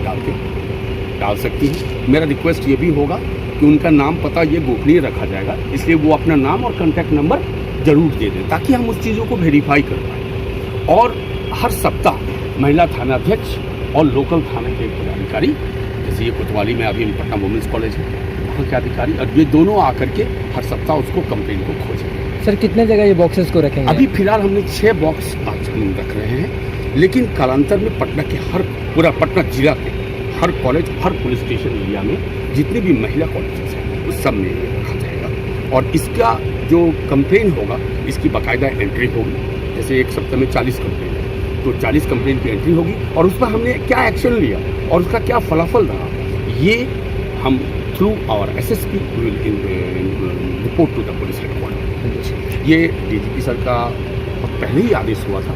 डाल सकती है। मेरा रिक्वेस्ट ये भी होगा कि उनका नाम पता ये गोपनीय रखा जाएगा, इसलिए वो अपना नाम और कॉन्टैक्ट नंबर जरूर दे दें ताकि हम उस चीज़ों को वेरीफाई कर पाएँ। और हर सप्ताह महिला थानाध्यक्ष और लोकल थाने के पदाधिकारी, जैसे ये कोतवाली में अभी पटना वुमेंस कॉलेज है, वहाँ के अधिकारी, और ये दोनों आकर के हर सप्ताह उसको कंप्लेन को खोजें। सर कितने जगह ये बॉक्सेस को रखेंगे? अभी फिलहाल हमने 6 बॉक्स आज रख रहे हैं, लेकिन कालांतर में पटना के पूरा पटना जिला के हर कॉलेज, हर पुलिस स्टेशन एरिया में जितने भी महिला कॉलेजेस हैं उस सब में रखा जाएगा। और इसका जो कंप्लेन होगा इसकी बाकायदा एंट्री होगी। जैसे एक सप्ताह में 40 कंप्लेन है तो 40 कंप्लेन की एंट्री होगी और उस पर हमने क्या एक्शन लिया और उसका क्या फलाफल रहा, ये हम through our SSP report to the police headquarter. ये डीजीपी सर का पहले ही आदेश हुआ था।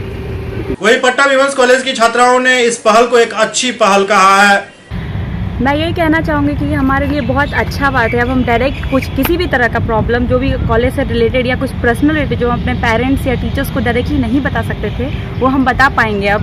वही पटना विमेंस कॉलेज की छात्राओं ने इस पहल को एक अच्छी पहल कहा है। मैं यही कहना चाहूँगी कि हमारे लिए बहुत अच्छा बात है। अब हम डायरेक्ट किसी भी तरह का प्रॉब्लम जो भी कॉलेज से रिलेटेड या कुछ पर्सनल रिलेटेड जो हम अपने पेरेंट्स या टीचर्स को डायरेक्टली नहीं बता सकते थे वो हम बता पाएंगे अब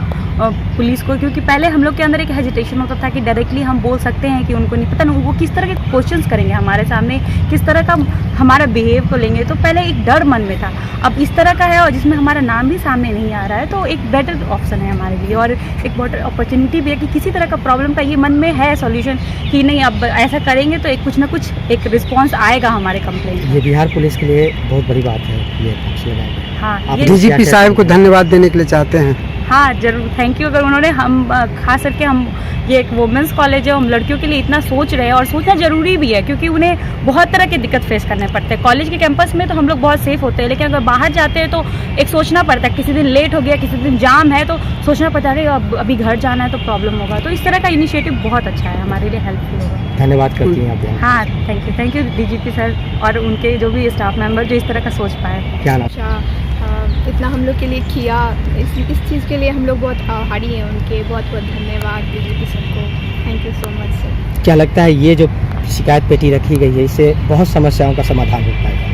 पुलिस को, क्योंकि पहले हम लोग के अंदर एक हेजिटेशन होता था कि डायरेक्टली हम बोल सकते हैं कि उनको नहीं पता, वो किस तरह के क्वेश्चंस करेंगे हमारे सामने, किस तरह का हमारा बिहेव को लेंगे। तो पहले एक डर मन में था, अब इस तरह का है और जिसमें हमारा नाम भी सामने नहीं आ रहा है, तो एक बेटर ऑप्शन है हमारे लिए और एक बेटर अपॉर्चुनिटी भी है कि किसी तरह का प्रॉब्लम का ये मन में है सॉल्यूशन कि नहीं अब ऐसा करेंगे तो एक कुछ ना कुछ एक रिस्पॉन्स आएगा हमारे कंप्लेंट। ये बिहार पुलिस के लिए बहुत बड़ी बात है ये। हाँ, आप डीजीपी साहब को धन्यवाद देने के लिए चाहते हैं? हाँ जरूर, थैंक यू। अगर उन्होंने हम खास करके हम ये एक वुमेंस कॉलेज है, हम लड़कियों के लिए इतना सोच रहे हैं और सोचना जरूरी भी है क्योंकि उन्हें बहुत तरह के दिक्कत फेस करने पड़ते हैं। कॉलेज के कैंपस में तो हम लोग बहुत सेफ होते हैं, लेकिन अगर बाहर जाते हैं तो एक सोचना पड़ता है, किसी दिन लेट हो गया, किसी दिन जाम है तो सोचना पड़ता है कि अभी घर जाना है तो प्रॉब्लम होगा। तो इस तरह का इनिशिएटिव बहुत अच्छा है, हमारे लिए हेल्पफुल होगा। धन्यवाद करती हैं आप। हाँ थैंक यू डीजीपी सर और उनके जो भी स्टाफ मेंबर जो इस तरह का सोच पाए। क्या नाम? इतना हम लोग के लिए किया, इस चीज़ के लिए हम लोग बहुत आभारी हैं उनके। बहुत बहुत धन्यवाद डीजीपी सर को, thank you so much sir. क्या लगता है ये जो शिकायत पेटी रखी गई है इससे बहुत समस्याओं का समाधान हो पाएगा?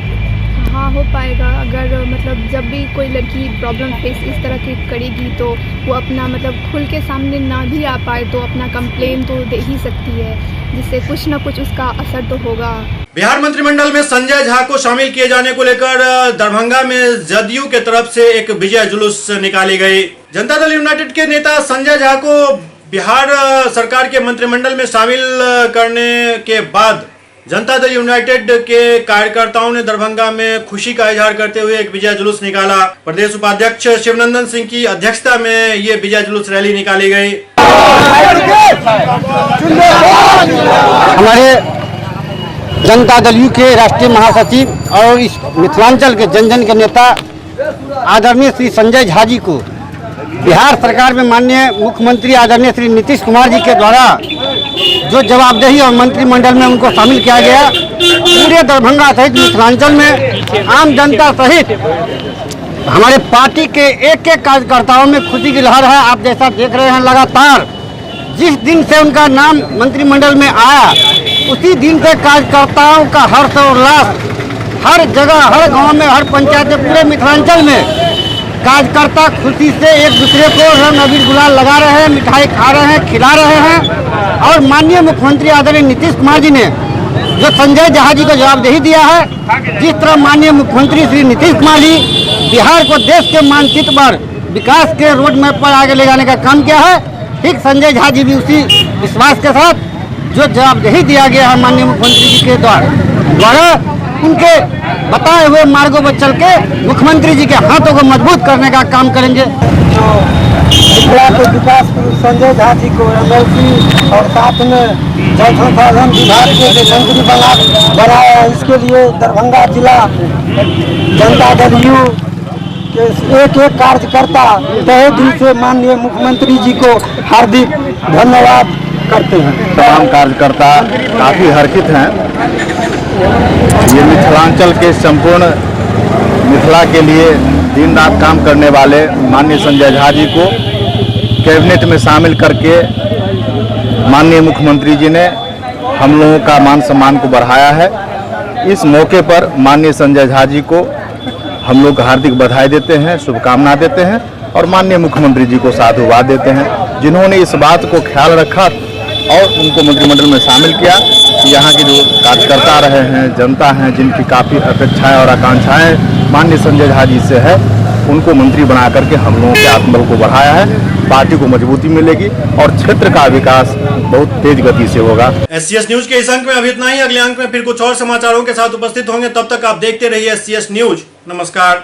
हाँ हो पाएगा। अगर मतलब जब भी कोई लड़की प्रॉब्लम फेस इस तरह की करेगी तो वो अपना मतलब खुल के सामने ना भी आ पाए तो अपना कंप्लेन तो दे ही सकती है, जिससे कुछ ना कुछ उसका असर तो होगा। बिहार मंत्रिमंडल में संजय झा को शामिल किए जाने को लेकर दरभंगा में जदयू के तरफ से एक विजय जुलूस निकाली गई। जनता दल यूनाइटेड के नेता संजय झा को बिहार सरकार के मंत्रिमंडल में शामिल करने के बाद जनता दल यूनाइटेड के कार्यकर्ताओं ने दरभंगा में खुशी का इजहार करते हुए एक विजय जुलूस निकाला। प्रदेश उपाध्यक्ष शिवनंदन सिंह की अध्यक्षता में ये विजय जुलूस रैली निकाली गई। हमारे जनता दल यू के राष्ट्रीय महासचिव और इस मिथिलांचल के जन जन के नेता आदरणीय श्री संजय झा जी को बिहार सरकार में माननीय मुख्यमंत्री आदरणीय श्री नीतीश कुमार जी के द्वारा जो जवाबदेही और मंत्रिमंडल में उनको शामिल किया गया, पूरे दरभंगा सहित मिथिलांचल में आम जनता सहित हमारे पार्टी के एक एक कार्यकर्ताओं में खुशी की लहर है। आप जैसा देख रहे हैं लगातार जिस दिन से उनका नाम मंत्रिमंडल में आया उसी दिन से कार्यकर्ताओं का हर्ष और उल्लास हर जगह, हर गांव में, हर पंचायत में, पूरे मिथिलांचल में कार्यकर्ता खुशी से एक दूसरे को रंग अबीर गुलाल लगा रहे हैं, मिठाई खा रहे हैं, खिला रहे हैं। और माननीय मुख्यमंत्री आदरणीय नीतीश कुमार जी ने जो संजय झा जी को जवाबदेही दिया है, जिस तरह माननीय मुख्यमंत्री श्री नीतीश कुमार जी बिहार को देश के मानचित्र पर विकास के रोड मैप पर आगे ले जाने का काम किया है, ठीक संजय झा जी भी उसी विश्वास के साथ जो जवाबदेही दिया गया है माननीय मुख्यमंत्री जी के द्वारा उनके बताए हुए मार्गों पर चल के मुख्यमंत्री जी के हाथों को मजबूत करने का काम करेंगे। जो मिथिला के विकास संजय झा जी को MLC और साथ में जल संसाधन विभाग के जो मंत्री बनाया है, इसके लिए दरभंगा जिला जनता दल यू के एक एक कार्यकर्ता तहे दिल से माननीय मुख्यमंत्री जी को हार्दिक धन्यवाद करते हैं। तमाम कार्यकर्ता काफ़ी हर्षित हैं। ये मिथिलांचल के संपूर्ण मिथिला के लिए दिन रात काम करने वाले माननीय संजय झा जी को कैबिनेट में शामिल करके माननीय मुख्यमंत्री जी ने हम लोगों का मान सम्मान को बढ़ाया है। इस मौके पर माननीय संजय झा जी को हम लोग हार्दिक बधाई देते हैं, शुभकामना देते हैं और माननीय मुख्यमंत्री जी को साधुवाद देते हैं, जिन्होंने इस बात को ख्याल रखा और उनको मंत्रिमंडल में शामिल किया। यहाँ के जो कार्यकर्ता रहे हैं, जनता हैं, जिनकी काफ़ी अपेक्षाएं और आकांक्षाएं माननीय संजय झा जी से है, उनको मंत्री बना करके हम लोगों के आत्मबल को बढ़ाया है। पार्टी को मजबूती मिलेगी और क्षेत्र का विकास बहुत तेज गति से होगा। SCS न्यूज के इस अंक में अभी इतना ही। अगले अंक में फिर कुछ और समाचारों के साथ उपस्थित होंगे। तब तक आप देखते रहिए SCS न्यूज। नमस्कार।